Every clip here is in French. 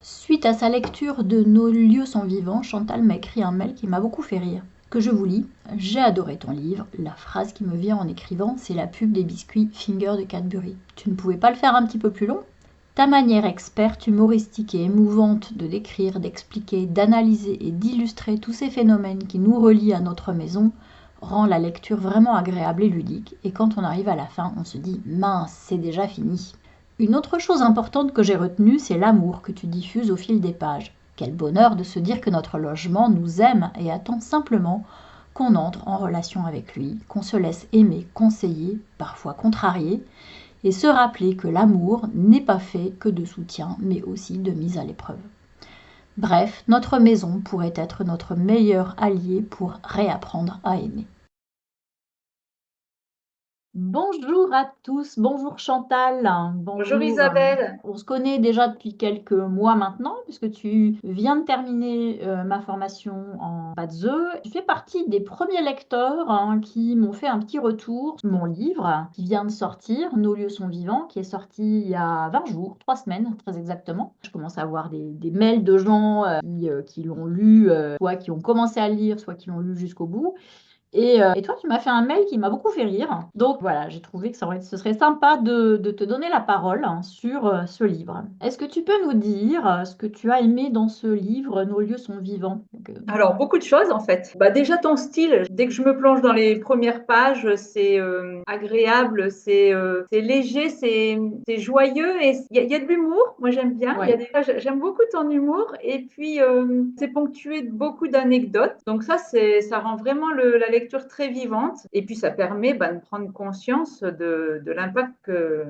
Suite à sa lecture de Nos lieux sont vivants, Chantal m'a écrit un mail qui m'a beaucoup fait rire, que je vous lis. J'ai adoré ton livre. La phrase qui me vient en écrivant, c'est la pub des biscuits Finger de Cadbury. Tu ne pouvais pas le faire un petit peu plus long? Ta manière experte, humoristique et émouvante de décrire, d'expliquer, d'analyser et d'illustrer tous ces phénomènes qui nous relient à notre maison rend la lecture vraiment agréable et ludique, et quand on arrive à la fin, on se dit « mince, c'est déjà fini ». Une autre chose importante que j'ai retenue, c'est l'amour que tu diffuses au fil des pages. Quel bonheur de se dire que notre logement nous aime et attend simplement qu'on entre en relation avec lui, qu'on se laisse aimer, conseiller, parfois contrarier, et se rappeler que l'amour n'est pas fait que de soutien, mais aussi de mise à l'épreuve. Bref, notre maison pourrait être notre meilleur allié pour réapprendre à aimer. Bonjour à tous, bonjour Chantal, Bonjour bonjour. Isabelle. On se connaît déjà depuis quelques mois maintenant, puisque tu viens de terminer ma formation en PATSE. Tu fais partie des premiers lecteurs qui m'ont fait un petit retour sur mon livre qui vient de sortir, Nos lieux sont vivants, qui est sorti il y a 20 jours, 3 semaines très exactement. Je commence à avoir des mails de gens qui l'ont lu, soit qui ont commencé à le lire, soit qui l'ont lu jusqu'au bout. Et toi, tu m'as fait un mail qui m'a beaucoup fait rire. Donc voilà, j'ai trouvé que ce serait sympa de te donner la parole sur ce livre. Est-ce que tu peux nous dire ce que tu as aimé dans ce livre, Nos lieux sont vivants? Alors, beaucoup de choses en fait. Bah, déjà, ton style, dès que je me plonge dans les premières pages, c'est agréable, c'est léger, c'est joyeux et il y a de l'humour. Moi, j'aime bien. Ouais. J'aime beaucoup ton humour et puis c'est ponctué de beaucoup d'anecdotes. Donc ça rend vraiment la lecture très vivante et puis ça permet de prendre conscience de l'impact que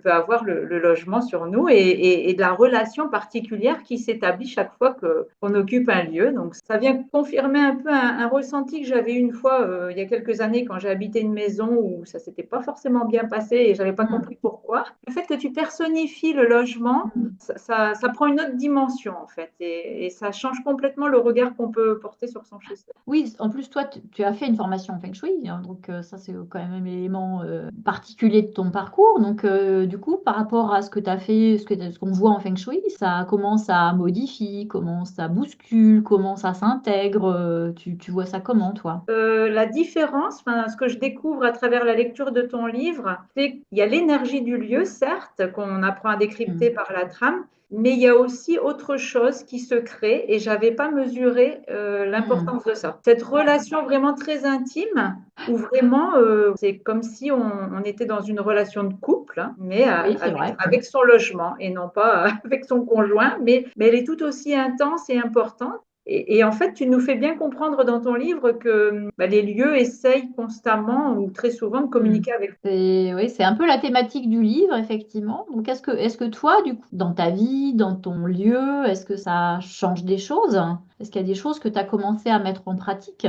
peut avoir le logement sur nous et de la relation particulière qui s'établit chaque fois qu'on occupe un lieu. Donc ça vient confirmer un peu un ressenti que j'avais une fois il y a quelques années quand j'ai habité une maison où ça s'était pas forcément bien passé et j'avais pas Mmh. compris pourquoi. Le fait que tu personnifies le logement, Mmh. ça prend une autre dimension en fait et ça change complètement le regard qu'on peut porter sur son chez-soi. Oui, en plus, toi, tu as fait une formation en feng shui, donc ça, c'est quand même un élément particulier de ton parcours. Donc, du coup, par rapport à ce que tu as fait, ce qu'on voit en feng shui, comment ça modifie, comment ça bouscule, comment ça s'intègre, tu vois ça comment, toi? La différence, ce que je découvre à travers la lecture de ton livre, c'est qu'il y a l'énergie du lieu, certes, qu'on apprend à décrypter Mmh. par la trame, mais il y a aussi autre chose qui se crée et j'avais pas mesuré Mmh. l'importance de ça. Cette relation vraiment très intime, où vraiment c'est comme si on était dans une relation de couple, hein, mais Oui, c'est vrai. avec son logement et non pas avec son conjoint, mais elle est tout aussi intense et importante. Et en fait, tu nous fais bien comprendre dans ton livre que les lieux essayent constamment ou très souvent de Mmh. communiquer avec nous. Oui, c'est un peu la thématique du livre, effectivement. Donc, est-ce que toi, du coup, dans ta vie, dans ton lieu, est-ce que ça change des choses? Est-ce qu'il y a des choses que tu as commencé à mettre en pratique?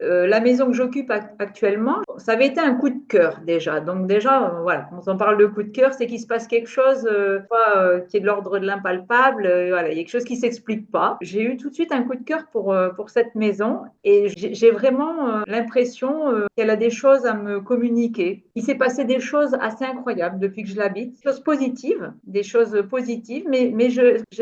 La maison que j'occupe actuellement, ça avait été un coup de cœur déjà. Donc déjà, voilà, quand on parle de coup de cœur, c'est qu'il se passe quelque chose qui est de l'ordre de l'impalpable. Voilà, il y a quelque chose qui ne s'explique pas. J'ai eu tout de suite un coup de cœur pour cette maison et j'ai vraiment l'impression qu'elle a des choses à me communiquer. Il s'est passé des choses assez incroyables depuis que je l'habite, des choses positives, mais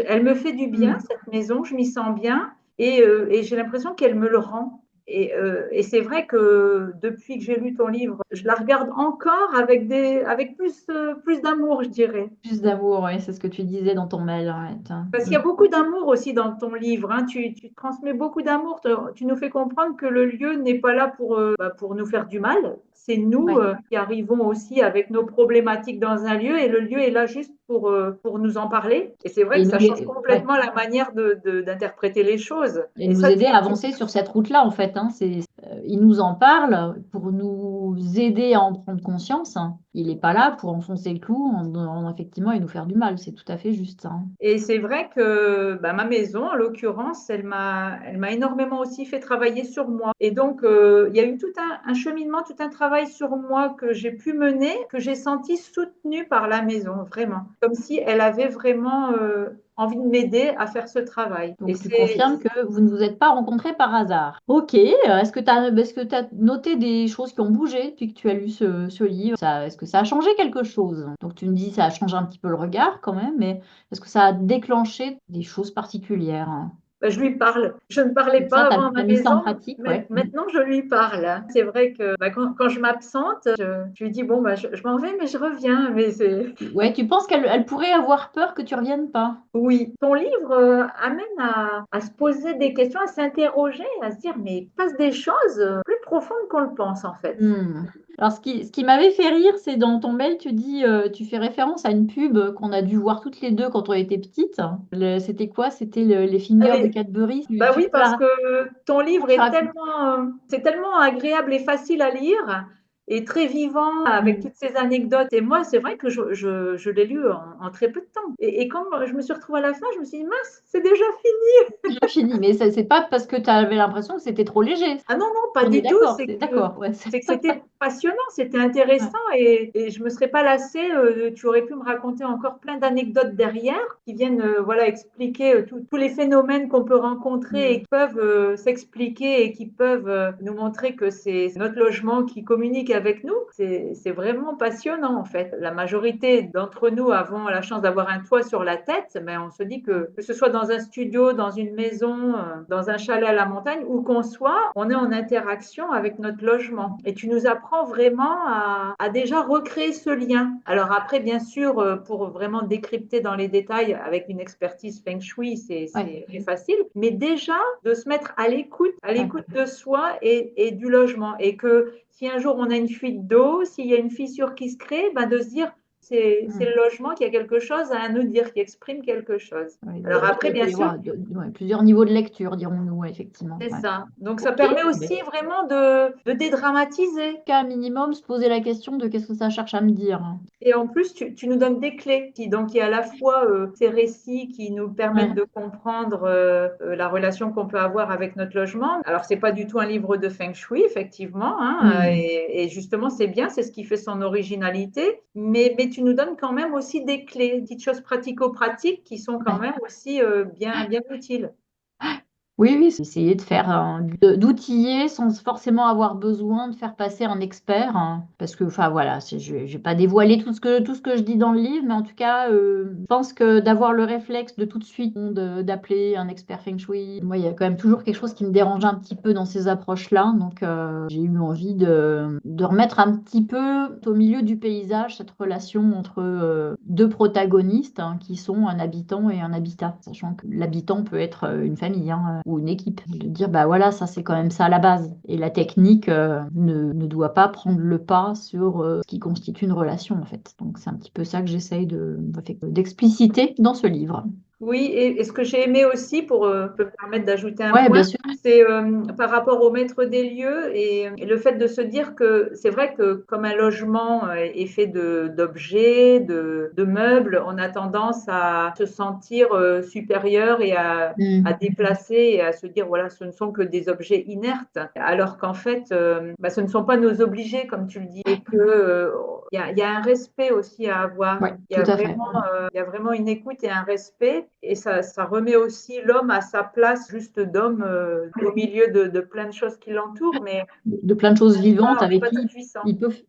elle me fait du bien, Mmh. cette maison, je m'y sens bien et j'ai l'impression qu'elle me le rend. Et c'est vrai que depuis que j'ai lu ton livre, je la regarde encore avec plus d'amour, je dirais. Plus d'amour, oui, c'est ce que tu disais dans ton mail, ouais, Parce qu'il y a beaucoup d'amour aussi dans ton livre, hein. Tu transmets beaucoup d'amour. Tu nous fais comprendre que le lieu n'est pas là pour nous faire du mal. C'est nous Ouais. qui arrivons aussi avec nos problématiques dans un lieu et le lieu est là juste pour nous en parler. Et c'est vrai Et que nous, ça change ouais. complètement la manière d'interpréter les choses. Et Et nous ça, aider à avancer sur cette route-là, en fait, hein. Il nous en parle pour nous aider à en prendre conscience, hein. Il est pas là pour enfoncer le clou effectivement et nous faire du mal. C'est tout à fait juste ça, hein. Et c'est vrai que ma maison, en l'occurrence, elle m'a énormément aussi fait travailler sur moi. Et donc, il y a eu tout un cheminement, tout un travail sur moi que j'ai pu mener, que j'ai senti soutenu par la maison, vraiment. Comme si elle avait vraiment envie de m'aider à faire ce travail. Et Donc tu c'est confirmes que vous ne vous êtes pas rencontrés par hasard. OK, est-ce que tu as noté des choses qui ont bougé depuis que tu as lu ce livre? Ça Est-ce que ça a changé quelque chose? Donc tu me dis, ça a changé un petit peu le regard quand même, mais est-ce que ça a déclenché des choses particulières? Bah, je lui parle. Je ne parlais Donc ça, pas tu avant à ma as mis ça en maison. pratique, ouais. Maintenant, je lui parle. C'est vrai que quand je m'absente, je lui dis, bon, je m'en vais, mais je reviens. Mais c'est... Ouais, tu penses qu'elle pourrait avoir peur que tu reviennes pas? Oui, ton livre amène à se poser des questions, à s'interroger, à se dire, mais il passe des choses plus profondes qu'on le pense, en fait. Hmm. Alors, ce qui m'avait fait rire, c'est dans ton mail, tu dis, tu fais référence à une pub qu'on a dû voir toutes les deux quand on était petites. C'était quoi? C'était les fingers de Allez, Cadbury. bah oui, parce que ton Comment livre tu est racontes? tellement, c'est tellement agréable et facile à lire et très vivant avec Hmm. toutes ces anecdotes. Et moi, c'est vrai que je l'ai lu en très peu de temps. Et quand je me suis retrouvée à la fin, je me suis dit, mince, c'est déjà fini. J'ai fini, mais ça, c'est pas parce que tu avais l'impression que c'était trop léger. Ah non, non, pas On est du tout. d'accord, c'est d'accord. Ouais, C'est que c'était passionnant, c'était ouais. intéressant et je me serais pas lassée. Tu aurais pu me raconter encore plein d'anecdotes derrière qui viennent voilà, expliquer tous les phénomènes qu'on peut rencontrer et Hmm. qui peuvent s'expliquer et qui peuvent nous montrer que c'est notre logement qui communique avec nous. C'est vraiment passionnant en fait. La majorité d'entre nous avons la chance d'avoir un toit sur la tête, mais on se dit que ce soit dans un studio, dans une maison, dans un chalet à la montagne, où qu'on soit, on est en interaction avec notre logement. Et tu nous apprends vraiment à déjà recréer ce lien. Alors après, bien sûr, pour vraiment décrypter dans les détails avec une expertise feng shui, Ouais, c'est facile. Mais déjà, de se mettre à ouais. l'écoute de soi et du logement. Et que si un jour on a une fuite d'eau, s'il y a une fissure qui se crée, ben de se dire, c'est le Hmm. logement qui a quelque chose à nous dire, qui exprime quelque chose. Ouais, Alors après, il peut bien y sûr, avoir ouais, plusieurs niveaux de lecture, dirons-nous, ouais, effectivement. c'est Ouais. ça. Donc ça Ok, permet mais aussi vraiment de dédramatiser. qu'à un minimum se poser la question de qu'est-ce que ça cherche à me dire. Et en plus, tu nous donnes des clés. Donc, il y a à la fois ces récits qui nous permettent Ouais. de comprendre la relation qu'on peut avoir avec notre logement. Alors, c'est pas du tout un livre de feng shui, effectivement, hein, Hmm. et justement, c'est bien, c'est ce qui fait son originalité. Mais tu nous donnes quand même aussi des clés, des petites choses pratico-pratiques qui sont quand Ouais. même aussi bien utiles. Oui, oui, c'est essayer de faire d'outiller sans forcément avoir besoin de faire passer un expert, hein. Parce que, enfin voilà, je vais pas dévoiler tout ce que je dis dans le livre, mais en tout cas, je pense que d'avoir le réflexe de tout de suite d'appeler un expert feng shui, moi, il y a quand même toujours quelque chose qui me dérange un petit peu dans ces approches-là. Donc, j'ai eu envie de remettre un petit peu au milieu du paysage cette relation entre deux protagonistes, hein, qui sont un habitant et un habitat, sachant que l'habitant peut être une famille, hein, ou une équipe. De dire, bah voilà, ça c'est quand même ça à la base. Et la technique ne doit pas prendre le pas sur ce qui constitue une relation, en fait. Donc c'est un petit peu ça que j'essaye d'expliciter dans ce livre. Oui, et ce que j'ai aimé aussi, pour me permettre d'ajouter un Ouais, point, bien sûr. c'est par rapport au maître des lieux et le fait de se dire que c'est vrai que comme un logement est fait d'objets, de meubles, on a tendance à se sentir supérieur et à Mm. déplacer et à se dire, voilà, ce ne sont que des objets inertes, alors qu'en fait, ce ne sont pas nos obligés, comme tu le dis, et que il y a un respect aussi à avoir. Ouais, tout à fait. Il y a vraiment une écoute et un respect, et ça remet aussi l'homme à sa place juste d'homme au milieu de plein de choses qui l'entourent, mais De plein de choses vivantes on n'est avec pas tout qui puissant.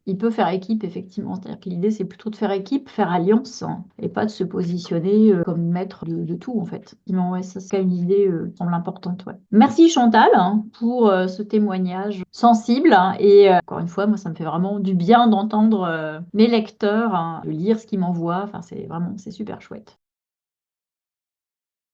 il peut faire équipe, effectivement. C'est-à-dire que l'idée, c'est plutôt de faire équipe, faire alliance, hein, et pas de se positionner comme maître de tout, en fait. Sinon, ouais, ça, c'est une idée qui semble importante. Ouais. Merci Chantal, hein, pour ce témoignage sensible, hein, et encore une fois, moi, ça me fait vraiment du bien d'entendre mes lecteurs, hein, de lire ce qu'ils m'envoient. Enfin, c'est super chouette.